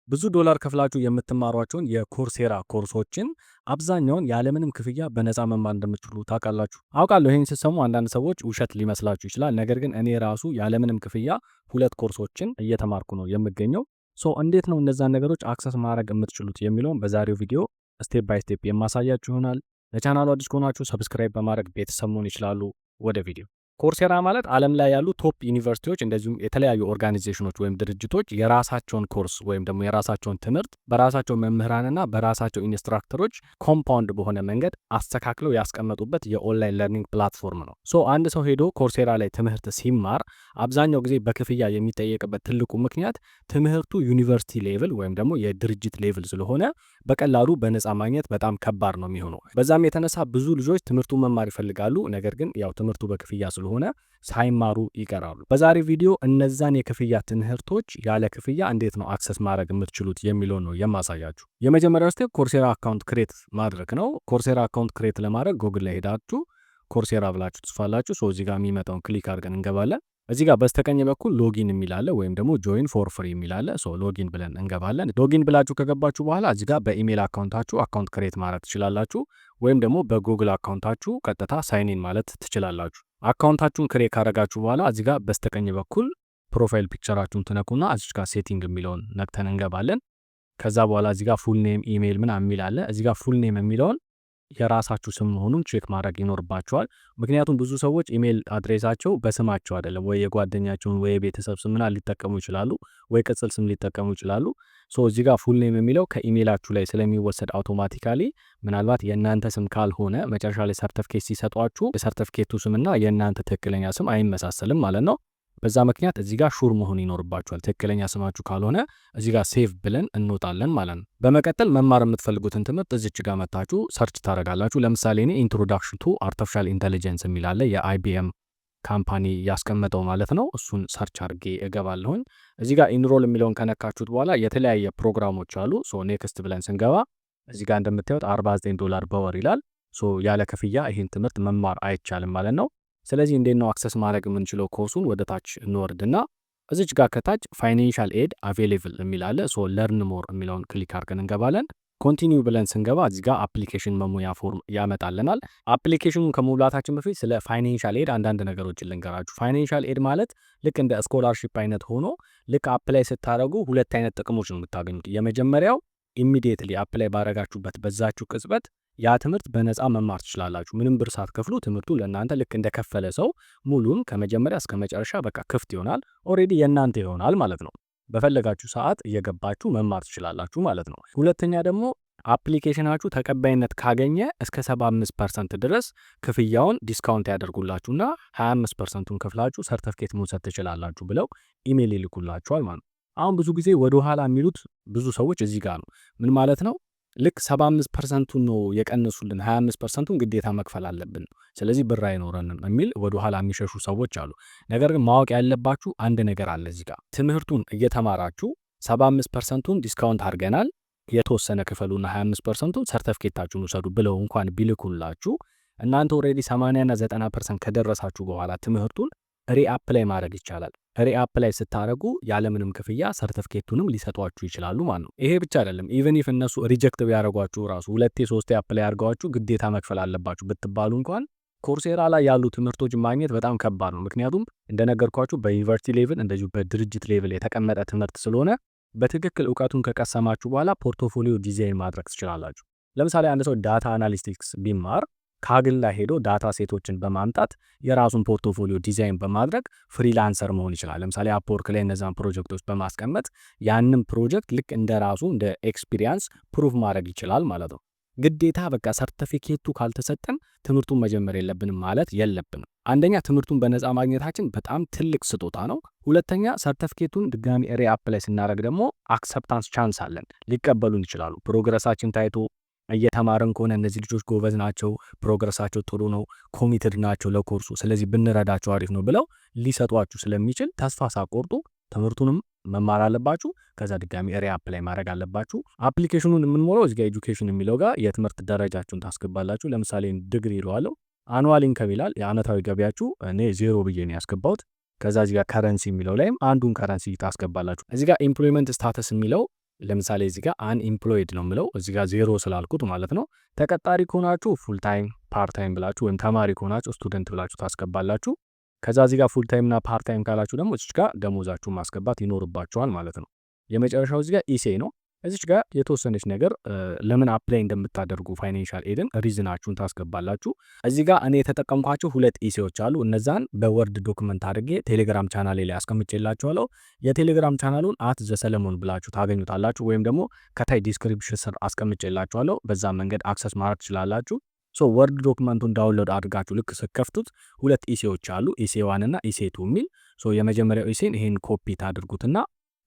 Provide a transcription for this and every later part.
ብዙ ዶላር ከፍላችሁ የምትማሯቸውን የኮርሴራ ኮርሶችን አብዛኛውን ያለምንም ክፍያ በነፃ መማር እንደምትችሉ ታውቃላችሁ። አውቃለሁ ይህን ስትሰሙ አንዳንድ ሰዎች ውሸት ሊመስላችሁ ይችላል። ነገር ግን እኔ ራሱ ያለምንም ክፍያ 2 ኮርሶችን እየተማርኩ ነው የምገኘው። እንዴት ነው እነዛን ነገሮች አክሰስ ማድረግ የምትችሉት የሚለውን በዛሬው ቪዲዮ ስቴፕ ባይ ስቴፕ የማሳያችሁ ይሆናል። ለቻናሉ አዲስ ከሆናችሁ ሰብስክራይብ በማድረግ ቤተሰብ መሆን ይችላሉ። ወደ ቪዲዮ ኮርሴራ ማለት ዓለም ላይ ያሉ ቶፕ ዩኒቨርሲቲዎች እንደዚሁም የተለያዩ ኦርጋናይዜሽኖች ወይም ድርጅቶች የራሳቸውን ኮርስ ወይም ደግሞ የራሳቸውን ትምህርት በራሳቸው መምህራንና በራሳቸው ኢንስትራክተሮች ኮምፓውንድ በሆነ መንገድ አስተካክለው ያስቀመጡበት የኦንላይን ለርኒንግ ፕላትፎርም ነው። አንድ ሰው ሄዶ ኮርሴራ ላይ ትምህርት ሲማር አብዛኛው ጊዜ በክፍያ የሚጠየቅበት ትልቁ ምክንያት ትምህርቱ ዩኒቨርሲቲ ሌቭል ወይም ደግሞ የድርጅት ሌቭል ስለሆነ በቀላሉ በነፃ ማግኘት በጣም ከባድ ነው የሚሆነው። በዛም የተነሳ ብዙ ልጆች ትምህርቱን መማር ይፈልጋሉ፣ ነገር ግን ያው ትምህርቱ በክፍያ ስለሆነ ሳይማሩ ይቀራሉ። በዛሬ ቪዲዮ እነዛን የክፍያ ትምህርቶች ያለ ክፍያ እንዴት ነው አክሰስ ማድረግ የምትችሉት የሚለው ነው የማሳያችሁ። የመጀመሪያው ስቴፕ ኮርሴራ አካውንት ክሬት ማድረግ ነው። ኮርሴራ አካውንት ክሬት ለማድረግ ጎግል ላይ ሄዳችሁ ኮርሴራ ብላችሁ ትጽፋላችሁ። እዚህ ጋር የሚመጣውን ክሊክ አድርገን እንገባለን። እዚህ ጋር በስተቀኝ በኩል ሎጊን የሚላለ ወይም ደግሞ ጆይን ፎር ፍሪ የሚላለ ሎጊን ብለን እንገባለን። ሎጊን ብላችሁ ከገባችሁ በኋላ እዚህ ጋር በኢሜል አካውንታችሁ አካውንት ክሬት ማድረግ ትችላላችሁ፣ ወይም ደግሞ በጉግል አካውንታችሁ ቀጥታ ሳይኒን ማለት ትችላላችሁ። አካውንታችሁን ክሬት ካረጋችሁ በኋላ እዚህ ጋር በስተቀኝ በኩል ፕሮፋይል ፒክቸራችሁን ትነኩና እዚህ ጋር ሴቲንግ የሚለውን ነክተን እንገባለን። ከዛ በኋላ እዚህ ጋር ፉል ኔም ኢሜል ምናምን የሚላለ እዚህ ጋር ፉል ኔም የሚለውን የራሳችሁ ስም መሆኑን ቼክ ማድረግ ይኖርባቸዋል። ምክንያቱም ብዙ ሰዎች ኢሜል አድሬሳቸው በስማቸው አይደለም፣ ወይ የጓደኛቸውን ወይ የቤተሰብ ስም ምናምን ሊጠቀሙ ይችላሉ፣ ወይ ቅጽል ስም ሊጠቀሙ ይችላሉ። እዚህ ጋር ፉል ኔም የሚለው ከኢሜላችሁ ላይ ስለሚወሰድ አውቶማቲካሊ ምናልባት የእናንተ ስም ካልሆነ መጨረሻ ላይ ሰርተፍኬት ሲሰጧችሁ የሰርተፍኬቱ ስምና የእናንተ ትክክለኛ ስም አይመሳሰልም ማለት ነው። በዛ ምክንያት እዚህ ጋር ሹር መሆን ይኖርባችኋል። ትክክለኛ ስማችሁ ካልሆነ እዚህ ጋር ሴቭ ብለን እንወጣለን ማለት ነው። በመቀጠል መማር የምትፈልጉትን ትምህርት እዚች ጋር መታችሁ ሰርች ታደርጋላችሁ። ለምሳሌ እኔ ኢንትሮዳክሽን ቱ አርቲፊሻል ኢንተሊጀንስ የሚላለ የአይቢኤም ካምፓኒ ያስቀመጠው ማለት ነው። እሱን ሰርች አድርጌ እገባለሁኝ። እዚህ ጋር ኢንሮል የሚለውን ከነካችሁት በኋላ የተለያየ ፕሮግራሞች አሉ። ኔክስት ብለን ስንገባ እዚህ ጋር እንደምታዩት $49 በወር ይላል። ያለ ክፍያ ይህን ትምህርት መማር አይቻልም ማለት ነው። ስለዚህ እንዴት ነው አክሰስ ማድረግ የምንችለው? ኮርሱን ወደ ታች እንወርድና እዚች ጋር ከታች ፋይናንሻል ኤድ አቬሌብል የሚላለ ለርን ሞር የሚለውን ክሊክ አድርገን እንገባለን። ኮንቲኒው ብለን ስንገባ እዚህ ጋር አፕሊኬሽን መሙያ ፎርም ያመጣልናል። አፕሊኬሽኑን ከመሙላታችን በፊት ስለ ፋይናንሻል ኤድ አንዳንድ ነገሮችን ልንገራችሁ። ፋይናንሻል ኤድ ማለት ልክ እንደ ስኮላርሺፕ አይነት ሆኖ ልክ አፕላይ ስታደርጉ 2 አይነት ጥቅሞች ነው የምታገኙት። የመጀመሪያው ኢሚዲየትሊ አፕላይ ባረጋችሁበት በዛችሁ ቅጽበት ያ ትምህርት በነፃ መማር ትችላላችሁ። ምንም ብር ሳትከፍሉ ትምህርቱ ለእናንተ ልክ እንደከፈለ ሰው ሙሉን ከመጀመሪያ እስከ መጨረሻ በቃ ክፍት ይሆናል። ኦልሬዲ የእናንተ ይሆናል ማለት ነው። በፈለጋችሁ ሰዓት እየገባችሁ መማር ትችላላችሁ ማለት ነው። ሁለተኛ ደግሞ አፕሊኬሽናችሁ ተቀባይነት ካገኘ እስከ 75% ድረስ ክፍያውን ዲስካውንት ያደርጉላችሁና 25%ን ከፍላችሁ ሰርተፍኬት መውሰድ ትችላላችሁ ብለው ኢሜል ይልኩላችኋል ማለት ነው። አሁን ብዙ ጊዜ ወደ ኋላ የሚሉት ብዙ ሰዎች እዚህ ጋር ነው። ምን ማለት ነው? ልክ 75%ን ነው የቀነሱልን፣ 25%ን ግዴታ መክፈል አለብን፣ ስለዚህ ብር አይኖረንም የሚል ወደ ኋላ የሚሸሹ ሰዎች አሉ። ነገር ግን ማወቅ ያለባችሁ አንድ ነገር አለ። እዚህ ጋር ትምህርቱን እየተማራችሁ 75%ን ዲስካውንት አድርገናል የተወሰነ ክፈሉና 25%ን ሰርተፍኬታችሁን ውሰዱ ብለው እንኳን ቢልኩላችሁ እናንተ ኦልሬዲ 80 እና 90% ከደረሳችሁ በኋላ ትምህርቱን ሪአፕላይ ማድረግ ይቻላል። ሪአፕላይ ስታደርጉ ያለምንም ክፍያ ሰርተፍኬቱንም ሊሰጧችሁ ይችላሉ ማለት ነው። ይሄ ብቻ አይደለም፣ ኢቨን ኢፍ እነሱ ሪጀክት ቢያደርጓችሁ ራሱ 2-3 አፕላይ አድርገዋችሁ ግዴታ መክፈል አለባችሁ ብትባሉ እንኳን ኮርሴራ ላይ ያሉ ትምህርቶች ማግኘት በጣም ከባድ ነው። ምክንያቱም እንደነገርኳችሁ በዩኒቨርሲቲ ሌቭል እንደዚሁ በድርጅት ሌቭል የተቀመጠ ትምህርት ስለሆነ በትክክል እውቀቱን ከቀሰማችሁ በኋላ ፖርቶፎሊዮ ዲዛይን ማድረግ ትችላላችሁ። ለምሳሌ አንድ ሰው ዳታ አናሊቲክስ ቢማር ካግል ላይ ሄዶ ዳታ ሴቶችን በማምጣት የራሱን ፖርቶፎሊዮ ዲዛይን በማድረግ ፍሪላንሰር መሆን ይችላል። ለምሳሌ አፕወርክ ላይ እነዛን ፕሮጀክቶች በማስቀመጥ ያንን ፕሮጀክት ልክ እንደ ራሱ እንደ ኤክስፒሪየንስ ፕሩቭ ማድረግ ይችላል ማለት ነው። ግዴታ በቃ ሰርቲፊኬቱ ካልተሰጠን ትምህርቱን መጀመር የለብንም ማለት የለብንም። አንደኛ ትምህርቱን በነፃ ማግኘታችን በጣም ትልቅ ስጦታ ነው። ሁለተኛ ሰርቲፊኬቱን ድጋሚ ሪአፕላይ ስናደርግ ደግሞ አክሰፕታንስ ቻንስ አለን፣ ሊቀበሉን ይችላሉ። ፕሮግረሳችን ታይቶ እየተማርን ከሆነ እነዚህ ልጆች ጎበዝ ናቸው፣ ፕሮግረሳቸው ጥሩ ነው፣ ኮሚትድ ናቸው ለኮርሱ፣ ስለዚህ ብንረዳቸው አሪፍ ነው ብለው ሊሰጧችሁ ስለሚችል ተስፋ ሳቆርጡ ትምህርቱንም መማር አለባችሁ። ከዛ ድጋሚ ሪአፕላይ ማድረግ አለባችሁ። አፕሊኬሽኑን የምንሞላው እዚህ ጋር ኤጁኬሽን የሚለው ጋር የትምህርት ደረጃችሁን ታስገባላችሁ። ለምሳሌ ዲግሪ ይለዋለሁ። አኑዋል ኢንከም ይላል። የአመታዊ ገቢያችሁ እኔ 0 ብዬ ነው ያስገባሁት። ከዛ እዚህ ጋር ከረንሲ የሚለው ላይም አንዱን ከረንሲ ታስገባላችሁ። እዚህ ጋር ኤምፕሎይመንት ስታተስ የሚለው ለምሳሌ እዚህ ጋር አንኢምፕሎይድ ነው የምለው እዚህ ጋር 0 ስላልኩት ማለት ነው። ተቀጣሪ ከሆናችሁ ፉል ታይም ፓርት ታይም ብላችሁ ወይም ተማሪ ከሆናችሁ ስቱደንት ብላችሁ ታስገባላችሁ። ከዛ እዚህ ጋር ፉል ታይም እና ፓርት ታይም ካላችሁ ደግሞ እዚህ ጋር ደሞዛችሁን ማስገባት ይኖርባችኋል ማለት ነው። የመጨረሻው እዚህ ጋር ኢሴ ነው። እዚች ጋር የተወሰነች ነገር ለምን አፕላይ እንደምታደርጉ ፋይናንሻል ኤድን ሪዝናችሁን ታስገባላችሁ። እዚህ ጋር እኔ የተጠቀምኳቸው 2 ኢሴዎች አሉ። እነዛን በወርድ ዶክመንት አድርጌ ቴሌግራም ቻናሌ ላይ አስቀምጬላችኋለሁ። የቴሌግራም ቻናሉን @ዘሰለሞን ብላችሁ ታገኙታላችሁ፣ ወይም ደግሞ ከታይ ዲስክሪፕሽን ስር አስቀምጬላችኋለሁ። በዛ መንገድ አክሰስ ማድረግ ትችላላችሁ። ወርድ ዶክመንቱን ዳውንሎድ አድርጋችሁ ልክ ስከፍቱት 2 ኢሴዎች አሉ፣ ኢሴ 1 እና ኢሴ 2 የሚል። የመጀመሪያው ኢሴን ይሄን ኮፒ ታድርጉትና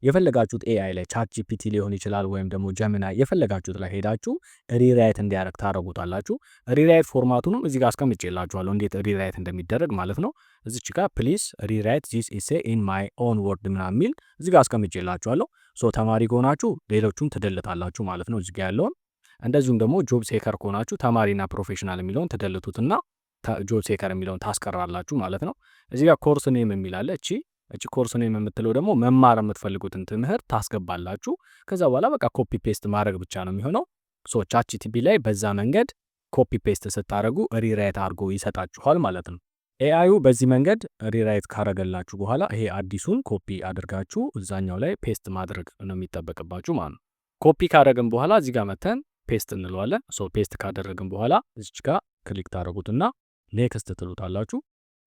የፈለጋችሁት ኤአይ ላይ ቻት ጂፒቲ ሊሆን ይችላል ወይም ደግሞ ጀሚናይ የፈለጋችሁት ላይ ሄዳችሁ ሪራይት እንዲያደርግ ታደርጉታላችሁ። ሪራይት ፎርማቱንም እዚህ ጋር አስቀምጬላችኋለሁ እንዴት ሪራይት እንደሚደረግ ማለት ነው። እዚች ጋር ፕሊዝ ሪራይት ዚስ ኢሴ ኢን ማይ ኦን ወርድ ምናምን የሚል እዚህ ጋር አስቀምጬላችኋለሁ። ተማሪ ከሆናችሁ ሌሎቹን ትደልታላችሁ ማለት ነው እዚህ ጋር ያለውን። እንደዚሁም ደግሞ ጆብ ሴከር ከሆናችሁ ተማሪና ፕሮፌሽናል የሚለውን ትደልቱትና ጆብ ሴከር የሚለውን ታስቀራላችሁ ማለት ነው። እዚህ ጋር ኮርስ ኔም የሚል አለ። እቺ ኮርስ ኔም የምትለው ደግሞ መማር የምትፈልጉትን ትምህርት ታስገባላችሁ። ከዛ በኋላ በቃ ኮፒ ፔስት ማድረግ ብቻ ነው የሚሆነው። ቻት ጂፒቲ ላይ በዛ መንገድ ኮፒ ፔስት ስታደርጉ ሪራይት አድርጎ ይሰጣችኋል ማለት ነው። ኤአዩ በዚህ መንገድ ሪራይት ካረገላችሁ በኋላ ይሄ አዲሱን ኮፒ አድርጋችሁ እዛኛው ላይ ፔስት ማድረግ ነው የሚጠበቅባችሁ ማለት ነው። ኮፒ ካደረግን በኋላ እዚህ ጋር መተን ፔስት እንለዋለን። ፔስት ካደረግን በኋላ እዚች ጋር ክሊክ ታደርጉትና ኔክስት ትሉታላችሁ።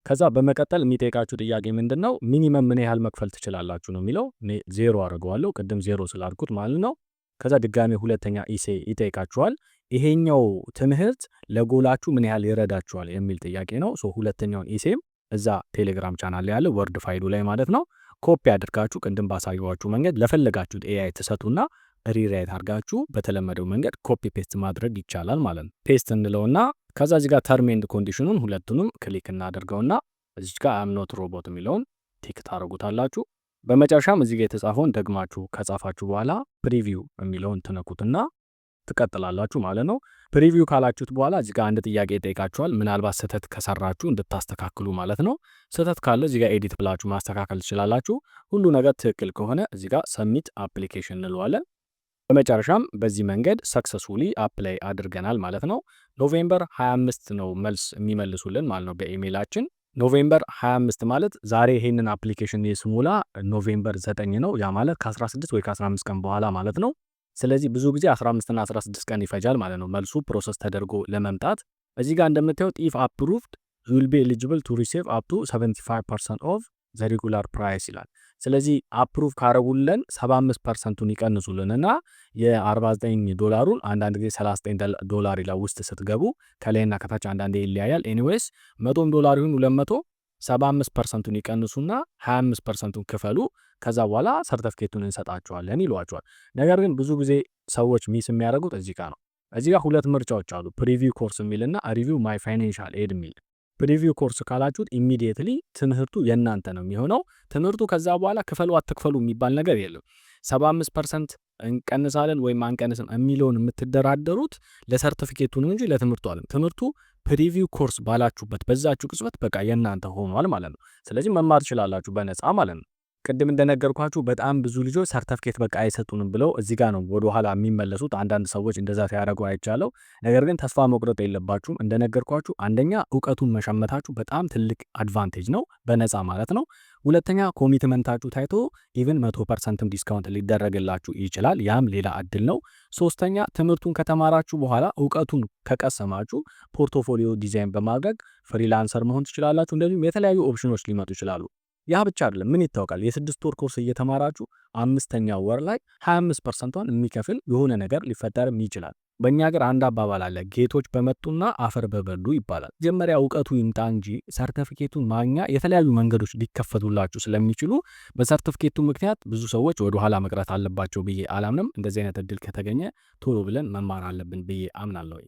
ከዛ በመቀጠል የሚጠይቃችሁ ጥያቄ ምንድነው? ሚኒመም ምን ያህል መክፈል ትችላላችሁ ነው የሚለው። እኔ 0 አድርገዋለሁ ቅድም 0 ስላልኩት ማለት ነው። ከዛ ድጋሜ ሁለተኛ ኢሴ ይጠይቃችኋል። ይሄኛው ትምህርት ለጎላችሁ ምን ያህል ይረዳችኋል የሚል ጥያቄ ነው። ሁለተኛውን ኢሴም እዛ ቴሌግራም ቻናል ላይ ያለ ወርድ ፋይሉ ላይ ማለት ነው ኮፒ አድርጋችሁ ቅድም ባሳየኋችሁ መንገድ ለፈለጋችሁት ኤአይ ትሰጡና ሪራይት አድርጋችሁ በተለመደው መንገድ ኮፒ ፔስት ማድረግ ይቻላል ማለት ነው። ፔስት እንለውና ከዛ እዚህ ጋር ተርም ኤንድ ኮንዲሽኑን ሁለቱንም ክሊክ እናደርገውና እዚህ ጋር አም ኖት ሮቦት የሚለውን ቲክ ታደርጉታላችሁ። በመጨረሻም እዚህ ጋር የተጻፈውን ደግማችሁ ከጻፋችሁ በኋላ ፕሪቪው የሚለውን ትነኩትና ትቀጥላላችሁ ማለት ነው። ፕሪቪው ካላችሁት በኋላ እዚህ ጋር አንድ ጥያቄ ይጠይቃችኋል። ምናልባት ስህተት ከሰራችሁ እንድታስተካክሉ ማለት ነው። ስህተት ካለ እዚህ ጋር ኤዲት ብላችሁ ማስተካከል ትችላላችሁ። ሁሉ ነገር ትክክል ከሆነ እዚህ ጋር ሰሚት አፕሊኬሽን እንለዋለን። በመጨረሻም በዚህ መንገድ ሰክሰስፉሊ አፕላይ አድርገናል ማለት ነው። ኖቬምበር 25 ነው መልስ የሚመልሱልን ማለት ነው በኢሜይላችን። ኖቬምበር 25 ማለት ዛሬ ይሄንን አፕሊኬሽን የስሙላ ኖቬምበር 9 ነው። ያ ማለት ከ16 ወይ ከ15 ቀን በኋላ ማለት ነው። ስለዚህ ብዙ ጊዜ 15 እና 16 ቀን ይፈጃል ማለት ነው መልሱ ፕሮሰስ ተደርጎ ለመምጣት። እዚህ ጋር እንደምታዩት ኢፍ አፕሩቭድ ዩ ዊል ቢ ኤሊጂብል ቱ ሪሲቭ አፕ ቱ 75% ኦፍ ዘ ሬጉላር ፕራይስ ይላል። ስለዚህ አፕሩቭ ካረጉልን 75%ቱን ይቀንሱልንና የ49 አንዳንድ ጊዜ $39 ይላል ውስጥ ስትገቡ ከላይና ከታች አንዳንዴ ይለያያል። ኤኒዌይስ $100 ይሁን 200 75%ቱን ይቀንሱና 25%ቱን ክፈሉ ከዛ በኋላ ሰርተፊኬቱን እንሰጣቸዋለን ይሏቸዋል። ነገር ግን ብዙ ጊዜ ሰዎች ሚስ የሚያደርጉት እዚህ ጋር ነው። እዚህ ጋር ሁለት ምርጫዎች አሉ፣ ፕሪቪው ኮርስ የሚልና ሪቪው ማይ ፋይናንሻል ኤድ የሚል። ፕሪቪው ኮርስ ካላችሁት ኢሚዲየትሊ ትምህርቱ የእናንተ ነው የሚሆነው ትምህርቱ። ከዛ በኋላ ክፈሉ አትክፈሉ የሚባል ነገር የለም። 75% እንቀንሳለን ወይም አንቀንስም የሚለውን የምትደራደሩት ለሰርቲፊኬቱ ነው እንጂ ለትምህርቱ አለም። ትምህርቱ ፕሪቪው ኮርስ ባላችሁበት በዛችሁ ቅጽበት በቃ የእናንተ ሆኗል ማለት ነው። ስለዚህ መማር ትችላላችሁ በነፃ ማለት ነው። ቅድም እንደነገርኳችሁ በጣም ብዙ ልጆች ሰርቲፊኬት በቃ አይሰጡንም ብለው እዚህ ጋር ነው ወደ ኋላ የሚመለሱት። አንዳንድ ሰዎች እንደዛ ሲያደርጉ አይቻለው። ነገር ግን ተስፋ መቁረጥ የለባችሁም። እንደነገርኳችሁ አንደኛ እውቀቱን መሸመታችሁ በጣም ትልቅ አድቫንቴጅ ነው፣ በነፃ ማለት ነው። ሁለተኛ ኮሚትመንታችሁ ታይቶ ኢቭን 100% ዲስካውንት ሊደረግላችሁ ይችላል። ያም ሌላ እድል ነው። ሶስተኛ ትምህርቱን ከተማራችሁ በኋላ እውቀቱን ከቀሰማችሁ ፖርቶፎሊዮ ዲዛይን በማድረግ ፍሪላንሰር መሆን ትችላላችሁ። እንደዚሁም የተለያዩ ኦፕሽኖች ሊመጡ ይችላሉ። ያ ብቻ አይደለም። ምን ይታወቃል፣ የ6 ወር ኮርስ እየተማራችሁ 5ኛው ወር ላይ 25%ን የሚከፍል የሆነ ነገር ሊፈጠርም ይችላል። በእኛ ሀገር አንድ አባባል አለ፣ ጌቶች በመጡና አፈር በበሉ ይባላል። መጀመሪያ እውቀቱ ይምጣ እንጂ ሰርቲፊኬቱን ማግኛ የተለያዩ መንገዶች ሊከፈቱላችሁ ስለሚችሉ በሰርቲፊኬቱ ምክንያት ብዙ ሰዎች ወደ ኋላ መቅረት አለባቸው ብዬ አላምንም። እንደዚህ አይነት እድል ከተገኘ ቶሎ ብለን መማር አለብን ብዬ አምናለሁ።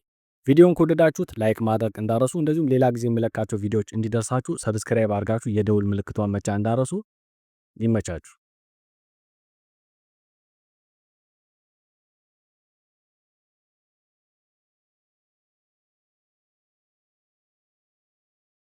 ቪዲዮን ከወደዳችሁት ላይክ ማድረግ እንዳረሱ፣ እንደዚሁም ሌላ ጊዜ የምለቃቸው ቪዲዮዎች እንዲደርሳችሁ ሰብስክራይብ አድርጋችሁ የደውል ምልክቷን መጫን እንዳረሱ። ይመቻችሁ።